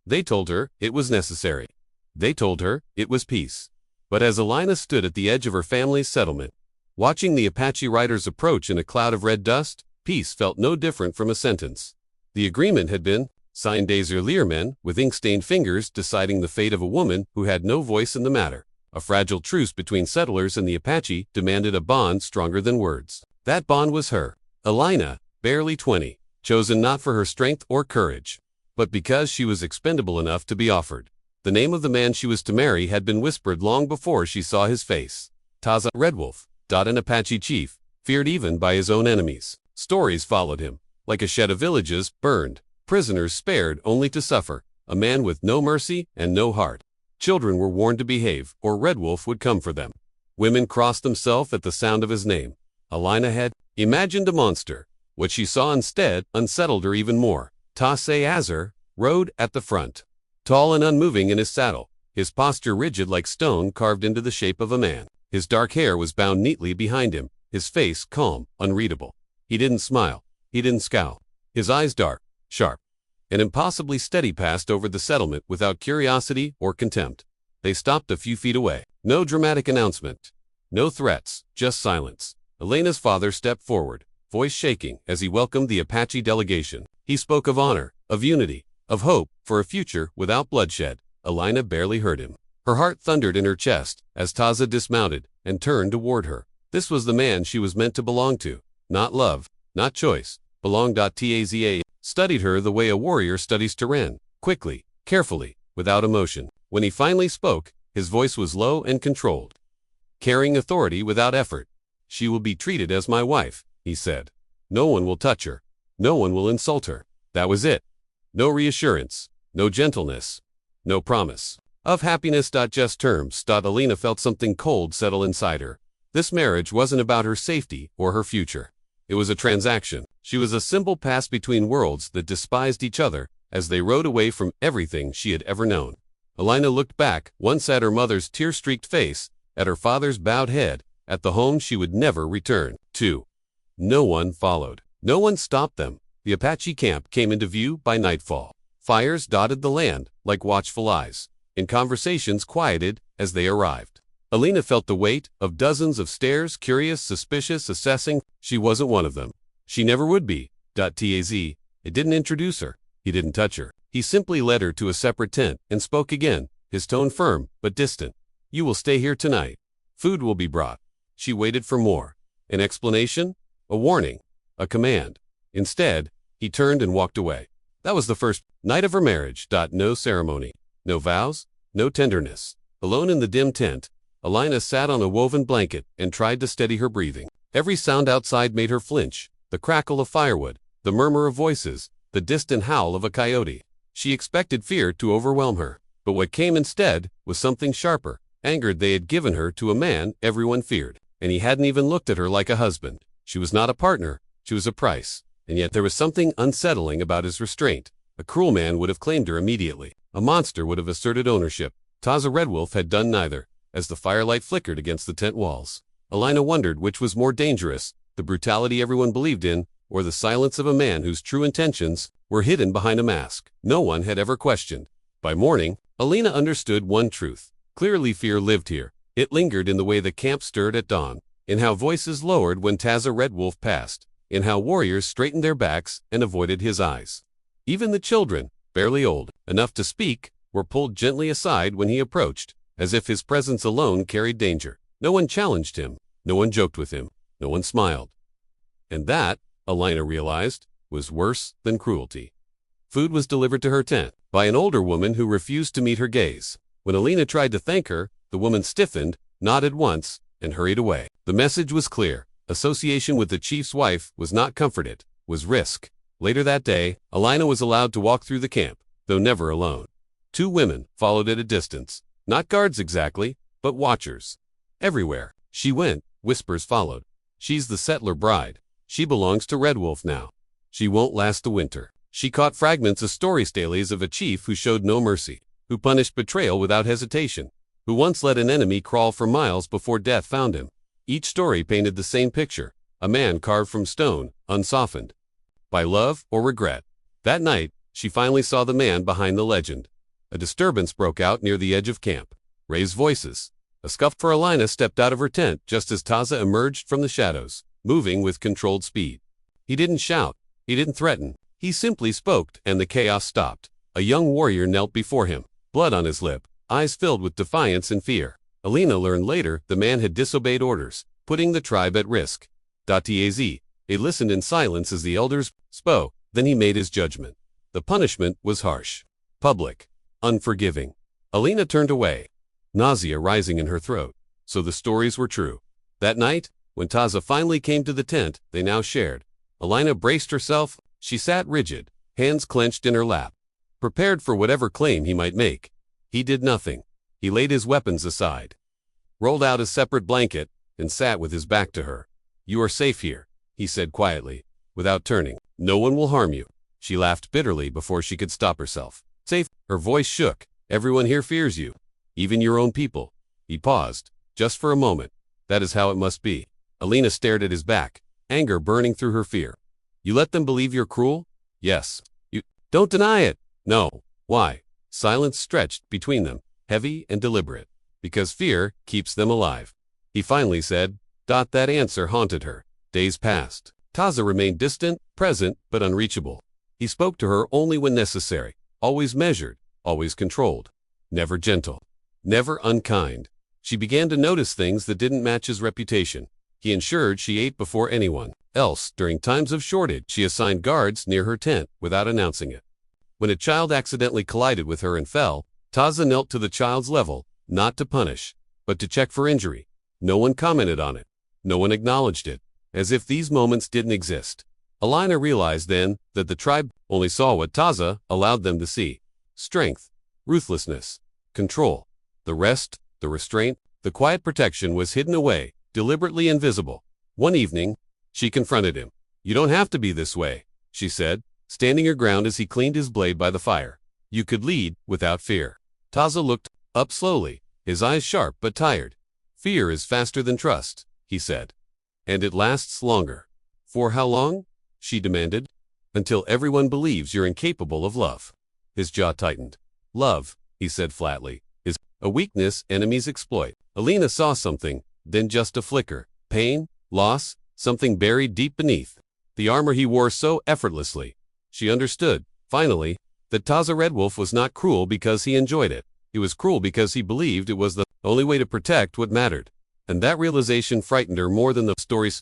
They told her it was necessary. They told her it was peace. But as Alina stood at the edge of her family's settlement, watching the Apache riders approach in a cloud of red dust, peace felt no different from a sentence. The agreement had been signed days earlier, men with ink-stained fingers deciding the fate of a woman who had no voice in the matter. A fragile truce between settlers and the Apache demanded a bond stronger than words. That bond was her, Alina, barely 20, chosen not for her strength or courage, but because she was expendable enough to be offered. The name of the man she was to marry had been whispered long before she saw his face. Taza Red Wolf, an Apache chief, feared even by his own enemies. Stories followed him, like a shed of villages burned, prisoners spared only to suffer, a man with no mercy and no heart. Children were warned to behave, or Red Wolf would come for them. Women crossed themselves at the sound of his name. Alina had imagined a monster. What she saw instead unsettled her even more. Tase Azar rode at the front, tall and unmoving in his saddle, his posture rigid like stone carved into the shape of a man. His dark hair was bound neatly behind him, his face calm, unreadable. He didn't smile. He didn't scowl. His eyes dark, sharp, and impossibly steady passed over the settlement without curiosity or contempt. They stopped a few feet away. No dramatic announcement. No threats, just silence. Alina's father stepped forward, voice shaking as he welcomed the Apache delegation. He spoke of honor, of unity, of hope for a future without bloodshed. Alina barely heard him. Her heart thundered in her chest as Taza dismounted and turned toward her. This was the man she was meant to belong to. Not love, not choice. Belong. Taza studied her the way a warrior studies Tyrann, quickly, carefully, without emotion. When he finally spoke, his voice was low and controlled, carrying authority without effort. She will be treated as my wife, he said. No one will touch her. No one will insult her. That was it. No reassurance, no gentleness, no promise of happiness. Just terms. Alina felt something cold settle inside her. This marriage wasn't about her safety or her future. It was a transaction. She was a symbol passed between worlds that despised each other as they rode away from everything she had ever known. Alina looked back, once at her mother's tear-streaked face, at her father's bowed head, at the home she would never return to. No one followed. No one stopped them. The Apache camp came into view by nightfall. Fires dotted the land like watchful eyes, and conversations quieted as they arrived. Alina felt the weight of dozens of stares, curious, suspicious, assessing. She wasn't one of them. She never would be. Taz. It didn't introduce her. He didn't touch her. He simply led her to a separate tent and spoke again, his tone firm but distant. You will stay here tonight. Food will be brought. She waited for more. An explanation? A warning? A command? Instead, he turned and walked away. That was the first night of her marriage. No ceremony. No vows. No tenderness. Alone in the dim tent, Alina sat on a woven blanket and tried to steady her breathing. Every sound outside made her flinch. The crackle of firewood, the murmur of voices, the distant howl of a coyote. She expected fear to overwhelm her, but what came instead was something sharper. Anger they had given her to a man everyone feared, and he hadn't even looked at her like a husband. She was not a partner, she was a price, and yet there was something unsettling about his restraint. A cruel man would have claimed her immediately. A monster would have asserted ownership. Taza Red Wolf had done neither. As the firelight flickered against the tent walls, Alina wondered which was more dangerous, the brutality everyone believed in, or the silence of a man whose true intentions were hidden behind a mask no one had ever questioned. By morning, Alina understood one truth. Clearly fear lived here. It lingered in the way the camp stirred at dawn, in how voices lowered when Taza Red Wolf passed, in how warriors straightened their backs and avoided his eyes. Even the children, barely old enough to speak, were pulled gently aside when he approached, as if his presence alone carried danger. No one challenged him. No one joked with him. No one smiled. And that, Alina realized, was worse than cruelty. Food was delivered to her tent by an older woman who refused to meet her gaze. When Alina tried to thank her, the woman stiffened, nodded once, and hurried away. The message was clear. Association with the chief's wife was not comfort, it was risk. Later that day, Alina was allowed to walk through the camp, though never alone. Two women followed at a distance. Not guards exactly, but watchers. Everywhere she went, whispers followed. She's the settler bride. She belongs to Red Wolf now. She won't last the winter. She caught fragments of story tales of a chief who showed no mercy, who punished betrayal without hesitation, who once let an enemy crawl for miles before death found him. Each story painted the same picture, a man carved from stone, unsoftened by love or regret. That night, she finally saw the man behind the legend. A disturbance broke out near the edge of camp. Raised voices. A scuff for Alina stepped out of her tent just as Taza emerged from the shadows, moving with controlled speed. He didn't shout. He didn't threaten. He simply spoke, and the chaos stopped. A young warrior knelt before him, blood on his lip, eyes filled with defiance and fear. Alina learned later the man had disobeyed orders, putting the tribe at risk. Taz. He listened in silence as the elders spoke, then he made his judgment. The punishment was harsh, public, unforgiving. Alina turned away, nausea rising in her throat. So the stories were true. That night, when Taza finally came to the tent they now shared, Alina braced herself. She sat rigid, hands clenched in her lap, prepared for whatever claim he might make. He did nothing. He laid his weapons aside, rolled out a separate blanket, and sat with his back to her. "You are safe here," he said quietly, without turning. "No one will harm you." She laughed bitterly before she could stop herself. "Safe?" Her voice shook. "Everyone here fears you, even your own people." He paused, just for a moment. "That is how it must be." Alina stared at his back, anger burning through her fear. "You let them believe you're cruel?" "Yes." "You don't deny it." "No." "Why?" Silence stretched between them, heavy and deliberate. "Because fear keeps them alive," he finally said. That answer haunted her. Days passed. Taza remained distant, present, but unreachable. He spoke to her only when necessary, always measured, always controlled. Never gentle, never unkind. She began to notice things that didn't match his reputation. He ensured she ate before anyone else. During times of shortage, she assigned guards near her tent without announcing it. When a child accidentally collided with her and fell, Taza knelt to the child's level, not to punish, but to check for injury. No one commented on it. No one acknowledged it, as if these moments didn't exist. Alina realized then that the tribe only saw what Taza allowed them to see: strength, ruthlessness, control. The rest, the restraint, the quiet protection was hidden away, deliberately invisible. One evening, she confronted him. "You don't have to be this way," she said, standing her ground as he cleaned his blade by the fire. "You could lead without fear." Taza looked up slowly, his eyes sharp but tired. "Fear is faster than trust," he said. "And it lasts longer." "For how long?" she demanded. "Until everyone believes you're incapable of love." His jaw tightened. "Love," he said flatly, "is a weakness enemies exploit." Alina saw something, then just a flicker. Pain, loss, something buried deep beneath the armor he wore so effortlessly. She understood, finally, that Taza Red Wolf was not cruel because he enjoyed it. He was cruel because he believed it was the only way to protect what mattered. And that realization frightened her more than the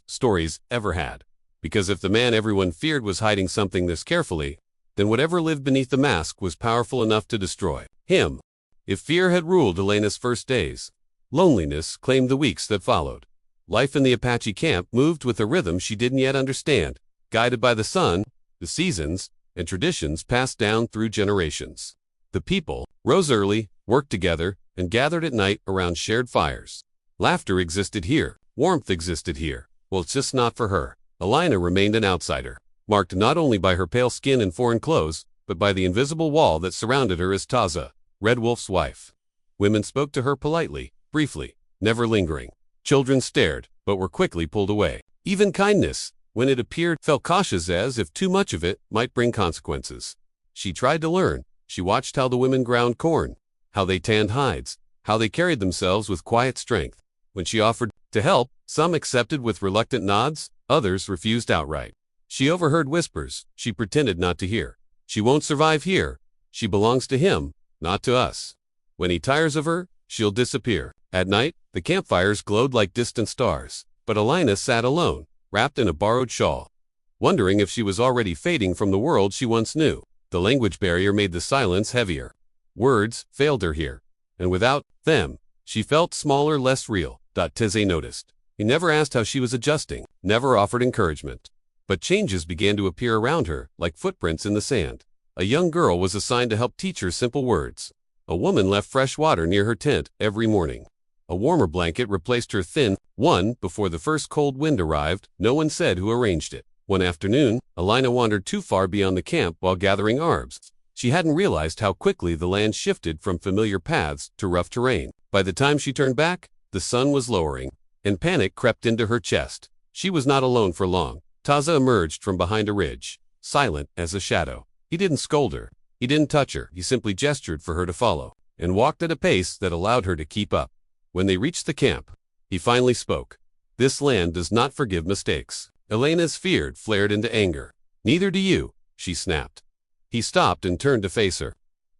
stories ever had. Because if the man everyone feared was hiding something this carefully, then whatever lived beneath the mask was powerful enough to destroy him. If fear had ruled Elena's first days, loneliness claimed the weeks that followed. Life in the Apache camp moved with a rhythm she didn't yet understand, guided by the sun, the seasons, and traditions passed down through generations. The people rose early, worked together, and gathered at night around shared fires. Laughter existed here, warmth existed here. Well, it's just not for her. Alina remained an outsider, marked not only by her pale skin and foreign clothes, but by the invisible wall that surrounded her as Taza, Red Wolf's wife. Women spoke to her politely, briefly, never lingering. Children stared, but were quickly pulled away. Even kindness, when it appeared, felt cautious as if too much of it might bring consequences. She tried to learn. She watched how the women ground corn, how they tanned hides, how they carried themselves with quiet strength. When she offered to help, some accepted with reluctant nods, others refused outright. She overheard whispers she pretended not to hear. "She won't survive here. She belongs to him, not to us. When he tires of her, she'll disappear." At night, the campfires glowed like distant stars, but Alina sat alone, wrapped in a borrowed shawl, wondering if she was already fading from the world she once knew. The language barrier made the silence heavier. Words failed her here, and without them, she felt smaller, less real. Teze noticed. He never asked how she was adjusting, never offered encouragement. But changes began to appear around her, like footprints in the sand. A young girl was assigned to help teach her simple words. A woman left fresh water near her tent every morning. A warmer blanket replaced her thin one before the first cold wind arrived. No one said who arranged it. One afternoon, Alina wandered too far beyond the camp while gathering herbs. She hadn't realized how quickly the land shifted from familiar paths to rough terrain. By the time she turned back, the sun was lowering, and panic crept into her chest. She was not alone for long. Taza emerged from behind a ridge, silent as a shadow. He didn't scold her. He didn't touch her, he simply gestured for her to follow, and walked at a pace that allowed her to keep up. When they reached the camp, he finally spoke. This land does not forgive mistakes. Elena's fear flared into anger. Neither do you, she snapped. He stopped and turned to face her.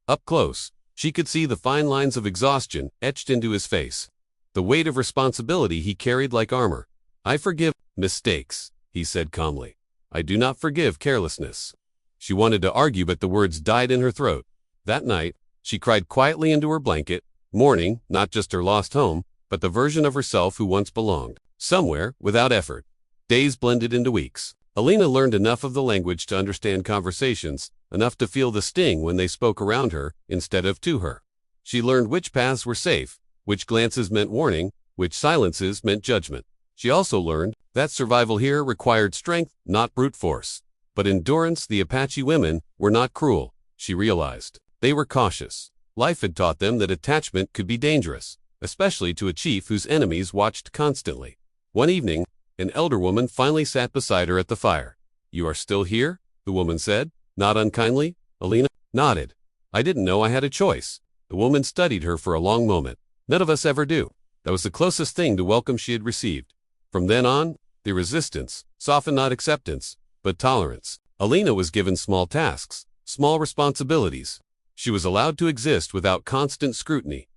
Up close, she could see the fine lines of exhaustion etched into his face. The weight of responsibility he carried like armor. I forgive mistakes, he said calmly. I do not forgive carelessness. She wanted to argue, but the words died in her throat. That night, she cried quietly into her blanket, mourning not just her lost home, but the version of herself who once belonged somewhere without effort. Days blended into weeks. Alina learned enough of the language to understand conversations, enough to feel the sting when they spoke around her instead of to her. She learned which paths were safe, which glances meant warning, which silences meant judgment. She also learned that survival here required strength, not brute force. But endurance. The Apache women were not cruel, she realized. They were cautious. Life had taught them that attachment could be dangerous, especially to a chief whose enemies watched constantly. One evening, an elder woman finally sat beside her at the fire. You are still here? The woman said, not unkindly. Alina nodded. I didn't know I had a choice. The woman studied her for a long moment. None of us ever do. That was the closest thing to welcome she had received. From then on, the resistance softened, not acceptance, but tolerance. Alina was given small tasks, small responsibilities. She was allowed to exist without constant scrutiny.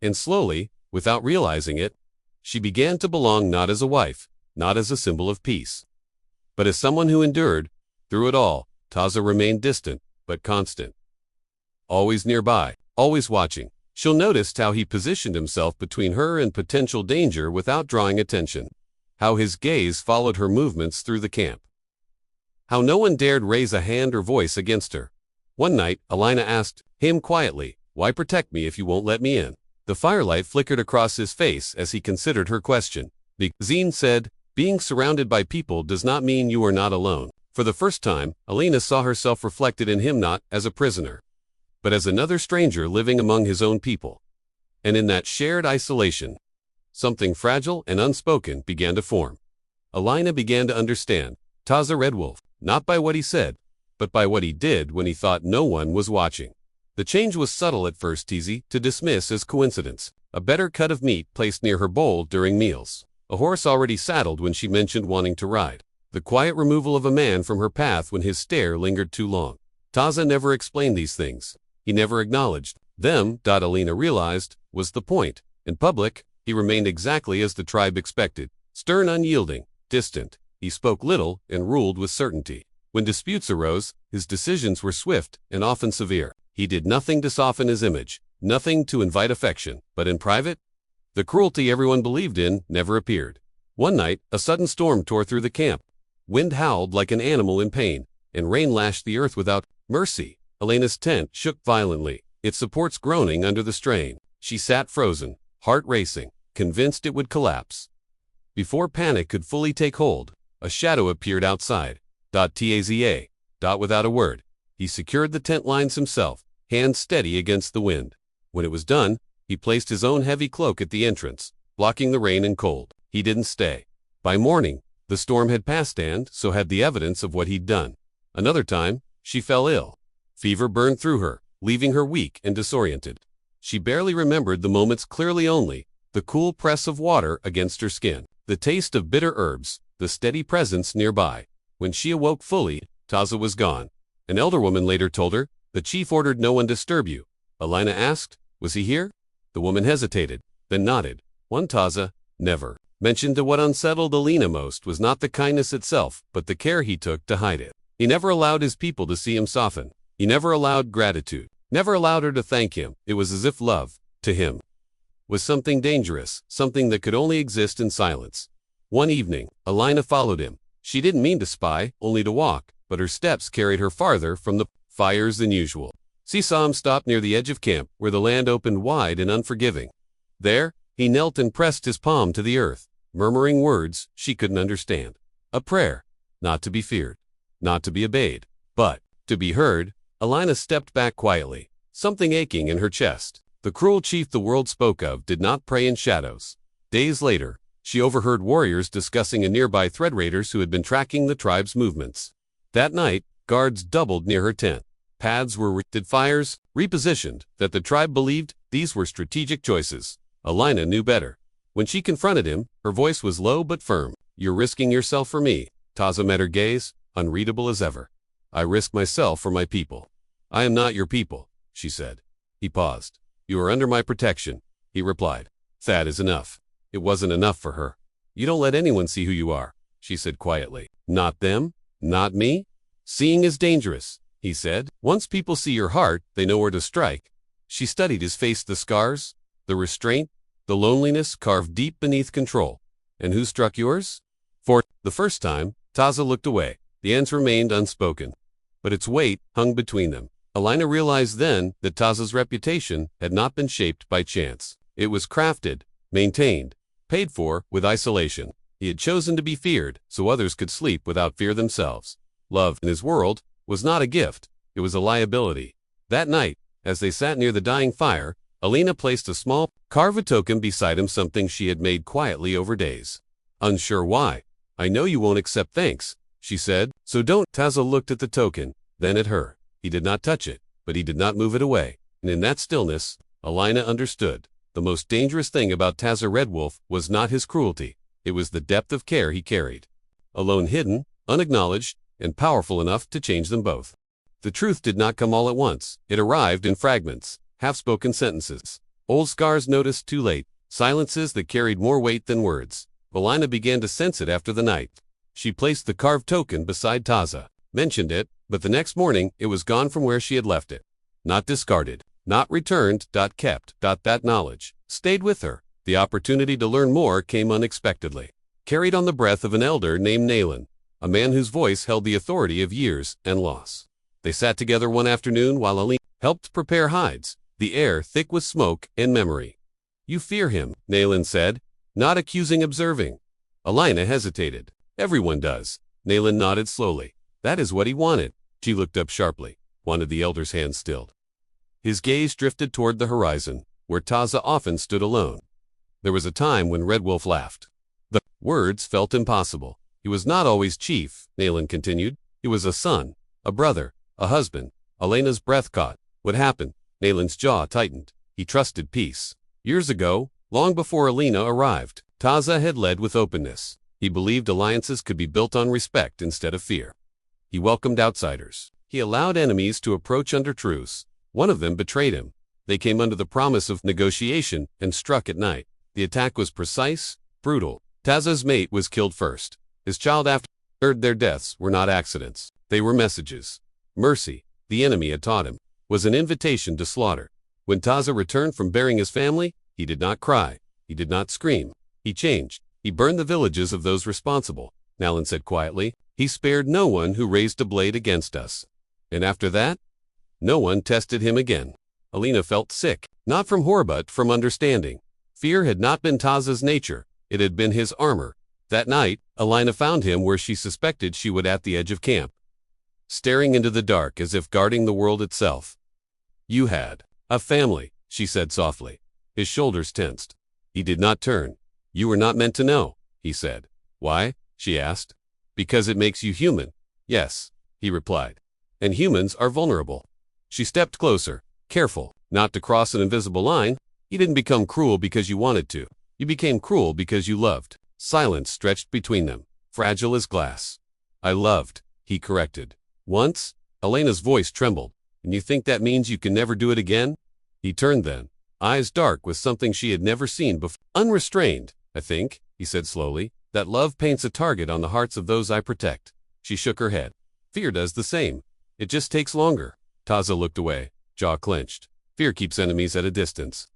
And slowly, without realizing it, she began to belong, not as a wife, not as a symbol of peace, but as someone who endured. Through it all, Taza remained distant, but constant. Always nearby, always watching. She'll notice how he positioned himself between her and potential danger without drawing attention. How his gaze followed her movements through the camp. How no one dared raise a hand or voice against her. One night, Alina asked him quietly, why protect me if you won't let me in? The firelight flickered across his face as he considered her question. Zine said, being surrounded by people does not mean you are not alone. For the first time, Alina saw herself reflected in him, not as a prisoner, but as another stranger living among his own people. And in that shared isolation, something fragile and unspoken began to form. Alina began to understand Taza Red Wolf, not by what he said, but by what he did when he thought no one was watching. The change was subtle at first, easy to dismiss as coincidence. A better cut of meat placed near her bowl during meals. A horse already saddled when she mentioned wanting to ride. The quiet removal of a man from her path when his stare lingered too long. Taza never explained these things. He never acknowledged them. Alina realized was the point. In public, he remained exactly as the tribe expected. Stern, unyielding, distant. He spoke little and ruled with certainty. When disputes arose, his decisions were swift and often severe. He did nothing to soften his image, nothing to invite affection. But in private, the cruelty everyone believed in never appeared. One night, a sudden storm tore through the camp. Wind howled like an animal in pain, and rain lashed the earth without mercy. Elena's tent shook violently, its supports groaning under the strain. She sat frozen, heart racing, convinced it would collapse. Before panic could fully take hold, a shadow appeared outside. Taza. Without a word, he secured the tent lines himself, hands steady against the wind. When it was done, he placed his own heavy cloak at the entrance, blocking the rain and cold. He didn't stay. By morning, the storm had passed, and so had the evidence of what he'd done. Another time, she fell ill. Fever burned through her, leaving her weak and disoriented. She barely remembered the moments clearly, only the cool press of water against her skin, the taste of bitter herbs, the steady presence nearby. When she awoke fully, Taza was gone. An elder woman later told her, the chief ordered no one disturb you. Alina asked, was he here? The woman hesitated, then nodded. One Taza never mentioned. To what unsettled Alina most was not the kindness itself, but the care he took to hide it. He never allowed his people to see him soften. He never allowed gratitude, never allowed her to thank him. It was as if love, to him, was something dangerous, something that could only exist in silence. One evening, Alina followed him. She didn't mean to spy, only to walk, but her steps carried her farther from the fires than usual. She saw him stop near the edge of camp, where the land opened wide and unforgiving. There, he knelt and pressed his palm to the earth, murmuring words she couldn't understand. A prayer, not to be feared, not to be obeyed, but to be heard. Alina stepped back quietly, something aching in her chest. The cruel chief the world spoke of did not pray in shadows. Days later, she overheard warriors discussing a nearby thread raiders who had been tracking the tribe's movements. That night, guards doubled near her tent. Paths were did fires repositioned that the tribe believed these were strategic choices. Alina knew better. When she confronted him, her voice was low but firm. You're risking yourself for me. Taza met her gaze, unreadable as ever. I risk myself for my people. I am not your people, she said. He paused. You are under my protection, he replied. That is enough. It wasn't enough for her. You don't let anyone see who you are, she said quietly. Not them? Not me? Seeing is dangerous, he said. Once people see your heart, they know where to strike. She studied his face, the scars, the restraint, the loneliness carved deep beneath control. And who struck yours? For the first time, Taza looked away. The ends remained unspoken, but its weight hung between them. Alina realized then that Taza's reputation had not been shaped by chance. It was crafted, maintained, paid for with isolation. He had chosen to be feared so others could sleep without fear themselves. Love in his world was not a gift, it was a liability. That night, as they sat near the dying fire, Alina placed a small, carved token beside him, something she had made quietly over days. Unsure why. I know you won't accept thanks, she said, so don't. Taza looked at the token, then at her. He did not touch it, but he did not move it away. And in that stillness, Alina understood. The most dangerous thing about Taza Red Wolf was not his cruelty. It was the depth of care he carried. Alone, hidden, unacknowledged, and powerful enough to change them both. The truth did not come all at once. It arrived in fragments, half-spoken sentences. Old scars noticed too late, silences that carried more weight than words. Alina began to sense it after the night. She placed the carved token beside Taza, mentioned it, but the next morning it was gone from where she had left it. Not discarded, not returned, kept. That knowledge stayed with her. The opportunity to learn more came unexpectedly. Carried on the breath of an elder named Naylan, a man whose voice held the authority of years and loss. They sat together one afternoon while Alina helped prepare hides, the air thick with smoke and memory. You fear him, Naylan said, not accusing, observing. Alina hesitated. Everyone does. Naylan nodded slowly. That is what he wanted. She looked up sharply, wanted the elder's hand stilled. His gaze drifted toward the horizon, where Taza often stood alone. There was a time when Red Wolf laughed. The words felt impossible. He was not always chief, Naylan continued. He was a son, a brother, a husband. Alina's breath caught. What happened? Naylan's jaw tightened. He trusted peace. Years ago, long before Alina arrived, Taza had led with openness. He believed alliances could be built on respect instead of fear. He welcomed outsiders. He allowed enemies to approach under truce. One of them betrayed him. They came under the promise of negotiation and struck at night. The attack was precise, brutal. Taza's mate was killed first. His child after. Their deaths were not accidents. They were messages. Mercy, the enemy had taught him, was an invitation to slaughter. When Taza returned from burying his family, he did not cry. He did not scream. He changed. He burned the villages of those responsible. Naylan said quietly. He spared no one who raised a blade against us. And after that, no one tested him again. Alina felt sick, not from horror but from understanding. Fear had not been Taza's nature. It had been his armor. That night, Alina found him where she suspected she would, at the edge of camp, staring into the dark as if guarding the world itself. You had a family, she said softly. His shoulders tensed. He did not turn. You were not meant to know, he said. Why? She asked. Because it makes you human. Yes, he replied. And humans are vulnerable. She stepped closer, careful, not to cross an invisible line. You didn't become cruel because you wanted to. You became cruel because you loved. Silence stretched between them, fragile as glass. I loved, he corrected. Once, Alina's voice trembled. And you think that means you can never do it again? He turned then, eyes dark with something she had never seen before. Unrestrained, I think, he said slowly, that love paints a target on the hearts of those I protect. She shook her head. Fear does the same. It just takes longer. Taza looked away, jaw clenched. Fear keeps enemies at a distance.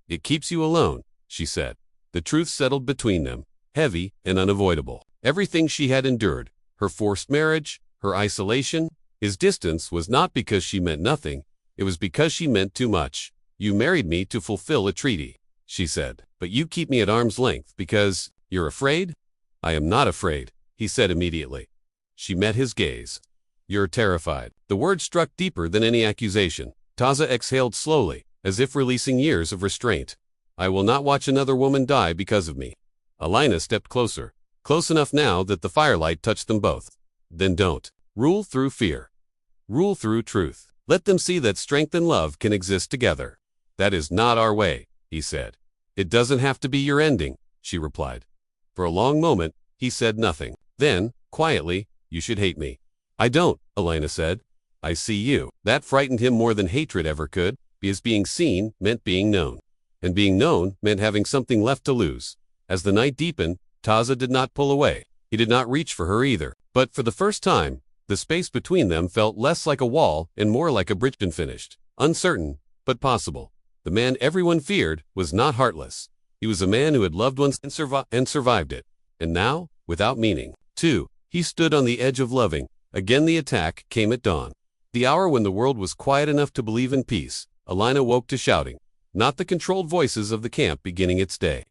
It keeps you alone, she said. The truth settled between them, heavy and unavoidable. Everything she had endured, her forced marriage, her isolation, his distance, was not because she meant nothing. It was because she meant too much. You married me to fulfill a treaty, she said. But you keep me at arm's length because you're afraid? I am not afraid, he said immediately. She met his gaze. You're terrified. The word struck deeper than any accusation. Taza exhaled slowly, as if releasing years of restraint. I will not watch another woman die because of me. Alina stepped closer, close enough now that the firelight touched them both. Then don't. Rule through fear. Rule through truth. Let them see that strength and love can exist together. That is not our way, he said. It doesn't have to be your ending, she replied. For a long moment, he said nothing. Then, quietly, you should hate me. I don't, Elena said. I see you. That frightened him more than hatred ever could, because being seen meant being known. And being known meant having something left to lose. As the night deepened, Taza did not pull away. He did not reach for her either. But for the first time, the space between them felt less like a wall and more like a bridge unfinished, uncertain, but possible. The man everyone feared was not heartless. He was a man who had loved once and survived it. And now, without meaning, too, he stood on the edge of loving. Again the attack came at dawn. The hour when the world was quiet enough to believe in peace. Elena woke to shouting, not the controlled voices of the camp beginning its day,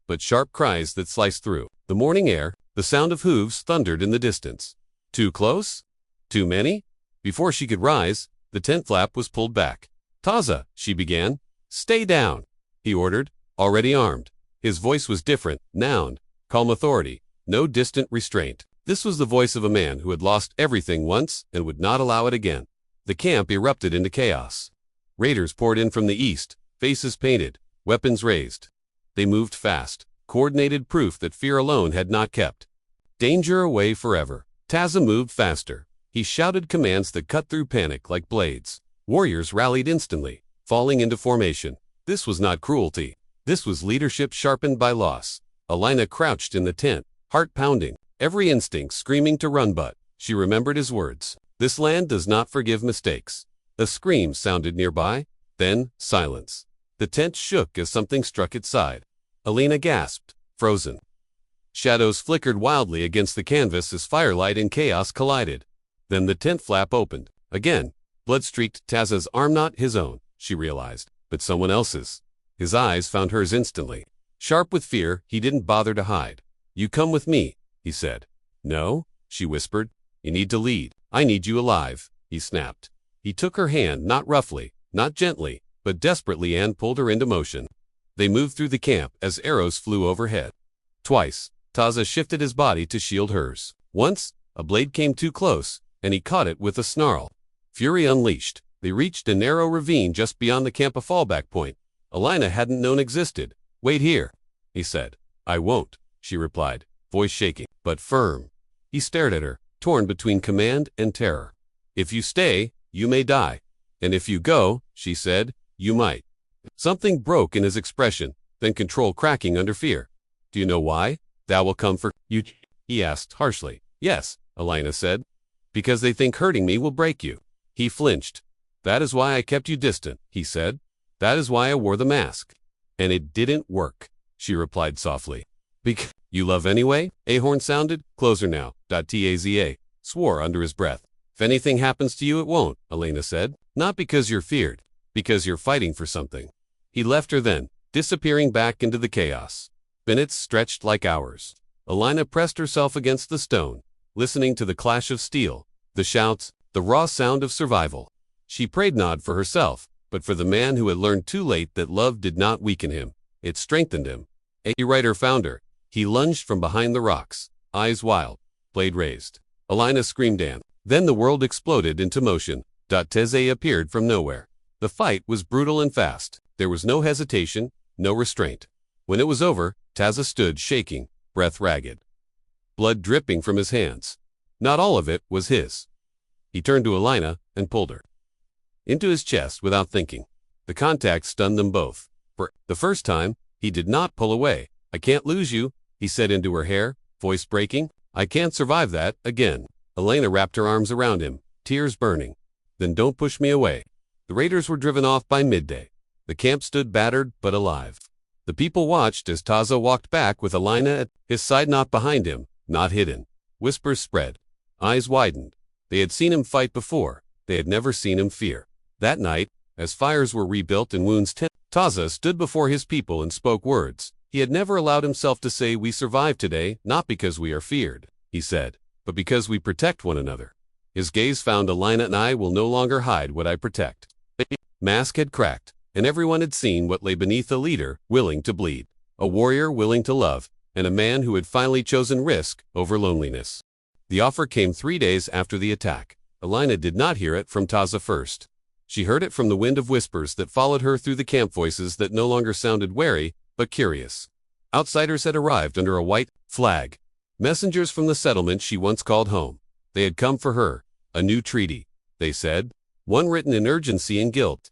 but sharp cries that sliced through the morning air. The sound of hooves thundered in the distance. Too close? Too many? Before she could rise, the tent flap was pulled back. Taza, she began. Stay down, he ordered, already armed. His voice was different, noun, calm authority, no distant restraint. This was the voice of a man who had lost everything once and would not allow it again. The camp erupted into chaos. Raiders poured in from the east, faces painted, weapons raised. They moved fast, coordinated proof that fear alone had not kept danger away forever. Taza moved faster. He shouted commands that cut through panic like blades. Warriors rallied instantly, falling into formation. This was not cruelty. This was leadership sharpened by loss. Elena crouched in the tent, heart pounding, every instinct screaming to run, but she remembered his words. This land does not forgive mistakes. A scream sounded nearby, then silence. The tent shook as something struck its side. Elena gasped, frozen. Shadows flickered wildly against the canvas as firelight and chaos collided. Then the tent flap opened. Again, blood streaked Taza's arm, not his own, she realized, but someone else's. His eyes found hers instantly. Sharp with fear, he didn't bother to hide. You come with me, he said. No, she whispered. You need to lead. I need you alive, he snapped. He took her hand, not roughly, not gently, but desperately, and pulled her into motion. They moved through the camp as arrows flew overhead. Twice, Taza shifted his body to shield hers. Once, a blade came too close, and he caught it with a snarl. Fury unleashed. They reached a narrow ravine just beyond the camp, a fallback point Elena hadn't known existed. Wait here, he said. I won't, she replied, voice shaking, but firm. He stared at her, torn between command and terror. If you stay, you may die. And if you go, she said, you might. Something broke in his expression, then control cracking under fear. Do you know why? Thou will come for you, he asked harshly. Yes, Elena said. Because they think hurting me will break you. He flinched. That is why I kept you distant, he said. That is why I wore the mask. And it didn't work, she replied softly. Because you love anyway? Ahorn sounded. Closer now. Taza swore under his breath. If anything happens to you, it won't, Elena said. Not because you're feared, because you're fighting for something. He left her then, disappearing back into the chaos. Minutes stretched like hours. Elena pressed herself against the stone, listening to the clash of steel, the shouts, the raw sound of survival. She prayed not for herself, but for the man who had learned too late that love did not weaken him. It strengthened him. A writer found her. He lunged from behind the rocks, eyes wild, blade raised. Elena screamed, and then the world exploded into motion. Taza appeared from nowhere. The fight was brutal and fast. There was no hesitation, no restraint. When it was over, Taza stood shaking, breath ragged, blood dripping from his hands. Not all of it was his. He turned to Elena and pulled her into his chest without thinking. The contact stunned them both. For the first time, he did not pull away. I can't lose you, he said into her hair, voice breaking. I can't survive that again. Elena wrapped her arms around him, tears burning. Then don't push me away. The raiders were driven off by midday. The camp stood battered but alive. The people watched as Taza walked back with Elena at his side, not behind him, not hidden. Whispers spread. Eyes widened. They had seen him fight before. They had never seen him fear. That night, as fires were rebuilt and wounds tended, Taza stood before his people and spoke words. He had never allowed himself to say, we survive today, not because we are feared, he said, but because we protect one another. His gaze found Elena. And I will no longer hide what I protect. The mask had cracked, and everyone had seen what lay beneath a leader willing to bleed, a warrior willing to love, and a man who had finally chosen risk over loneliness. The offer came 3 days after the attack. Alina did not hear it from Taza first. She heard it from the wind of whispers that followed her through the camp, voices that no longer sounded wary, but curious. Outsiders had arrived under a white flag. Messengers from the settlement she once called home. They had come for her. A new treaty, they said, one written in urgency and guilt.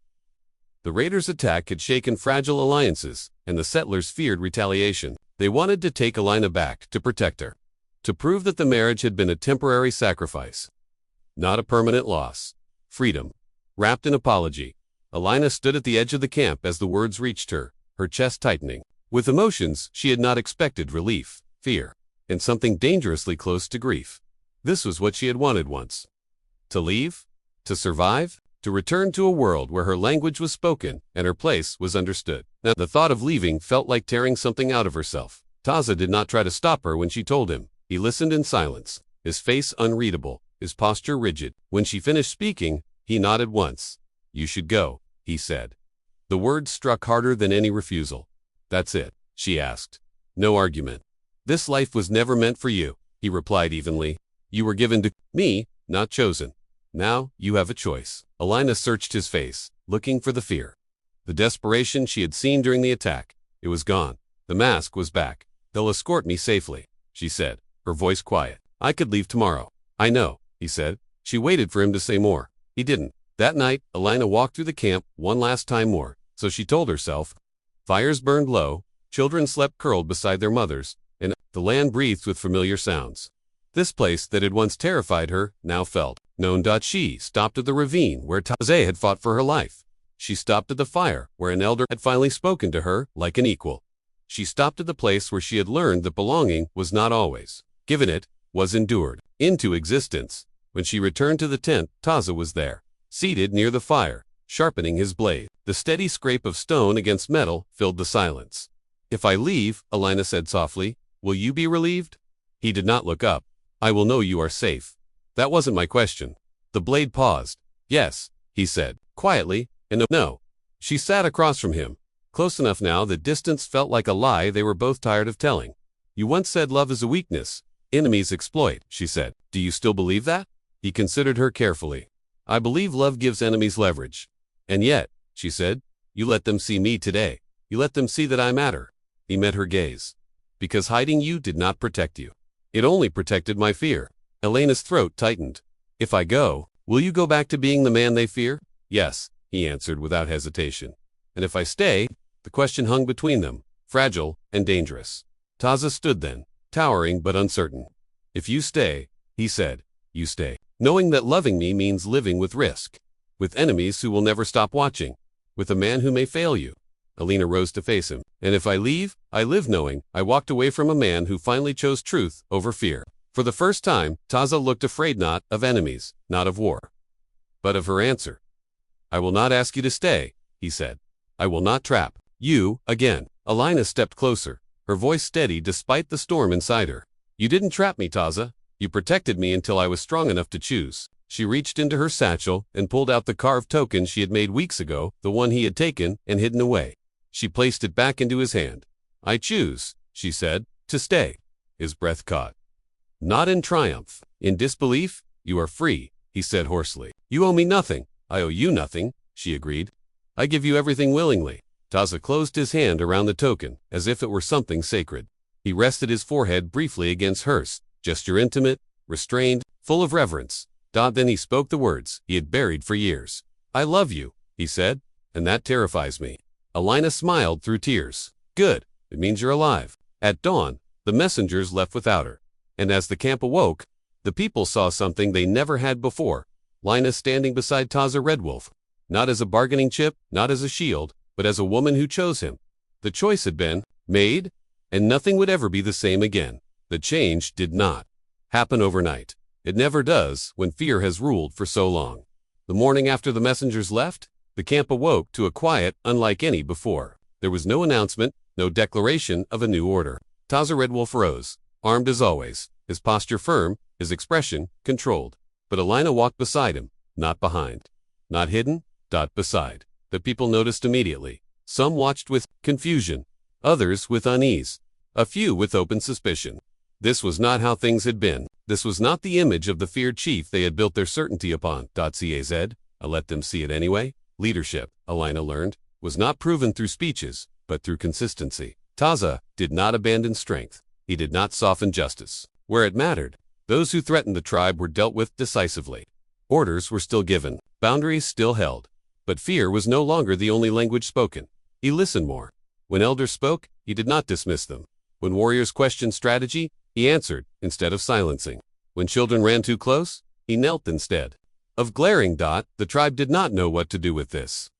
The raiders' attack had shaken fragile alliances, and the settlers feared retaliation. They wanted to take Alina back, to protect her, to prove that the marriage had been a temporary sacrifice, not a permanent loss. Freedom. Wrapped in apology, Alina stood at the edge of the camp as the words reached her, her chest tightening. With emotions she had not expected: relief, fear, and something dangerously close to grief. This was what she had wanted once. To leave, to survive, to return to a world where her language was spoken and her place was understood. Now the thought of leaving felt like tearing something out of herself. Taza did not try to stop her when she told him. He listened in silence, his face unreadable, his posture rigid. When she finished speaking, he nodded once. "You should go," he said. The words struck harder than any refusal. "That's it?" she asked. No argument. "This life was never meant for you," he replied evenly. "You were given to me, not chosen. Now, you have a choice." Alina searched his face, looking for the fear, the desperation she had seen during the attack. It was gone. The mask was back. "They'll escort me safely," she said, her voice quiet. "I could leave tomorrow." "I know," he said. She waited for him to say more. He didn't. That night, Alina walked through the camp one last time more, so she told herself. Fires burned low, children slept curled beside their mothers, and the land breathed with familiar sounds. This place that had once terrified her now felt known. She stopped at the ravine where Taze had fought for her life. She stopped at the fire where an elder had finally spoken to her like an equal. She stopped at the place where she had learned that belonging was not always given, it was endured into existence. When she returned to the tent, Taza was there, seated near the fire, sharpening his blade. The steady scrape of stone against metal filled the silence. "If I leave," Alina said softly, "will you be relieved?" He did not look up. "I will know you are safe." "That wasn't my question." The blade paused. "Yes," he said, quietly, "and no." She sat across from him, close enough now that distance felt like a lie they were both tired of telling. "You once said love is a weakness. Enemies exploit," she said. "Do you still believe that?" He considered her carefully. "I believe love gives enemies leverage. And yet," she said, "you let them see me today. You let them see that I matter." He met her gaze. "Because hiding you did not protect you. It only protected my fear." Elena's throat tightened. "If I go, will you go back to being the man they fear?" "Yes," he answered without hesitation. "And if I stay?" The question hung between them, fragile and dangerous. Taza stood then, towering but uncertain. "If you stay," he said, "you stay. Knowing that loving me means living with risk. With enemies who will never stop watching. With a man who may fail you." Alina rose to face him. "And if I leave, I live knowing I walked away from a man who finally chose truth over fear." For the first time, Taza looked afraid, not of enemies, not of war, but of her answer. "I will not ask you to stay," he said. "I will not trap you again." Alina stepped closer, her voice steady despite the storm inside her. "You didn't trap me, Taza. You protected me until I was strong enough to choose." She reached into her satchel and pulled out the carved token she had made weeks ago, the one he had taken and hidden away. She placed it back into his hand. "I choose," she said, "to stay." His breath caught. Not in triumph, in disbelief. "You are free," he said hoarsely. "You owe me nothing." "I owe you nothing," she agreed. "I give you everything willingly." Taza closed his hand around the token, as if it were something sacred. He rested his forehead briefly against hers, gesture intimate, restrained, full of reverence. Then he spoke the words he had buried for years. "I love you," he said, "and that terrifies me." Alina smiled through tears. "Good, it means you're alive." At dawn, the messengers left without her. And as the camp awoke, the people saw something they never had before. Lina standing beside Taza Redwolf. Not as a bargaining chip, not as a shield, but as a woman who chose him. The choice had been made, and nothing would ever be the same again. The change did not happen overnight. It never does when fear has ruled for so long. The morning after the messengers left, the camp awoke to a quiet unlike any before. There was no announcement, no declaration of a new order. Taza Redwolf rose, armed as always, his posture firm, his expression controlled. But Alina walked beside him, not behind, not hidden, beside. The people noticed immediately. Some watched with confusion, others with unease, a few with open suspicion. This was not how things had been. This was not the image of the feared chief they had built their certainty upon. Caz, I let them see it anyway. Leadership, Alina learned, was not proven through speeches, but through consistency. Taza did not abandon strength. He did not soften justice. Where it mattered, those who threatened the tribe were dealt with decisively. Orders were still given, boundaries still held. But fear was no longer the only language spoken. He listened more. When elders spoke, he did not dismiss them. When warriors questioned strategy, he answered, instead of silencing. When children ran too close, he knelt instead. Of glaring, the tribe did not know what to do with this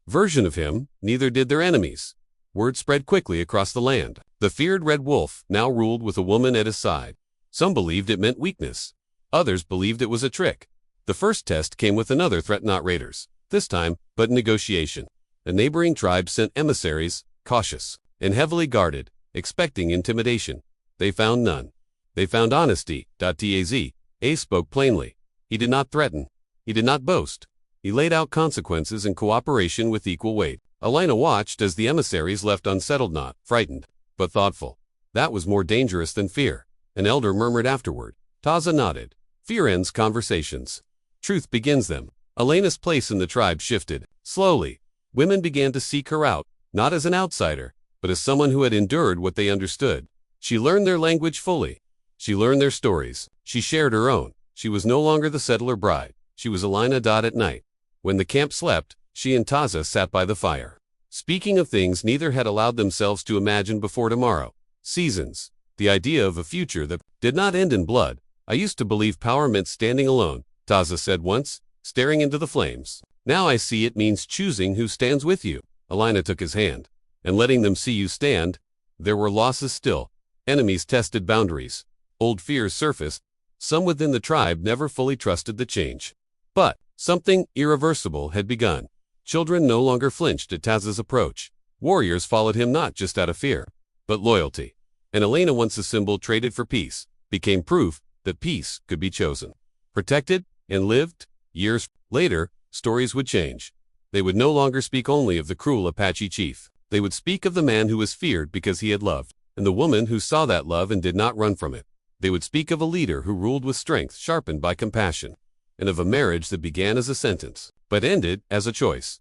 version of him, neither did their enemies. Word spread quickly across the land. The feared Red Wolf now ruled with a woman at his side. Some believed it meant weakness. Others believed it was a trick. The first test came with another threat, not raiders. This time, but negotiation. A neighboring tribe sent emissaries, cautious and heavily guarded, expecting intimidation. They found none. They found honesty. Taz spoke plainly. He did not threaten. He did not boast. He laid out consequences and cooperation with equal weight. Alina watched as the emissaries left unsettled, not frightened, but thoughtful. That was more dangerous than fear. An elder murmured afterward. Taza nodded. Fear ends conversations. Truth begins them. Alina's place in the tribe shifted. Slowly, women began to seek her out, not as an outsider, but as someone who had endured what they understood. She learned their language fully. She learned their stories. She shared her own. She was no longer the settler bride. She was Alina. At night, when the camp slept, she and Taza sat by the fire, speaking of things neither had allowed themselves to imagine before tomorrow. Seasons. The idea of a future that did not end in blood. I used to believe power meant standing alone, Taza said once, staring into the flames. Now I see it means choosing who stands with you. Alina took his hand. And letting them see you stand. There were losses still. Enemies tested boundaries. Old fears surfaced. Some within the tribe never fully trusted the change. But something irreversible had begun. Children no longer flinched at Taz's approach. Warriors followed him not just out of fear, but loyalty. And Alina, once a symbol traded for peace, became proof that peace could be chosen, protected, and lived. Years later, stories would change. They would no longer speak only of the cruel Apache chief. They would speak of the man who was feared because he had loved, and the woman who saw that love and did not run from it. They would speak of a leader who ruled with strength sharpened by compassion, and of a marriage that began as a sentence, but ended as a choice.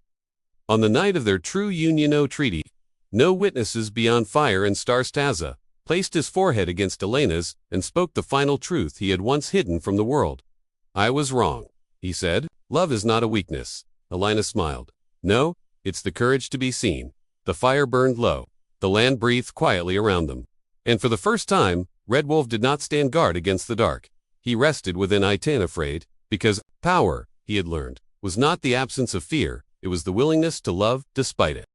On the night of their true union treaty, no witnesses beyond fire and stars, Taza placed his forehead against Alina's and spoke the final truth he had once hidden from the world. I was wrong, he said. Love is not a weakness. Alina smiled. No, it's the courage to be seen. The fire burned low. The land breathed quietly around them. And for the first time, Red Wolf did not stand guard against the dark. He rested within Itan, afraid, because power, he had learned, was not the absence of fear, it was the willingness to love despite it.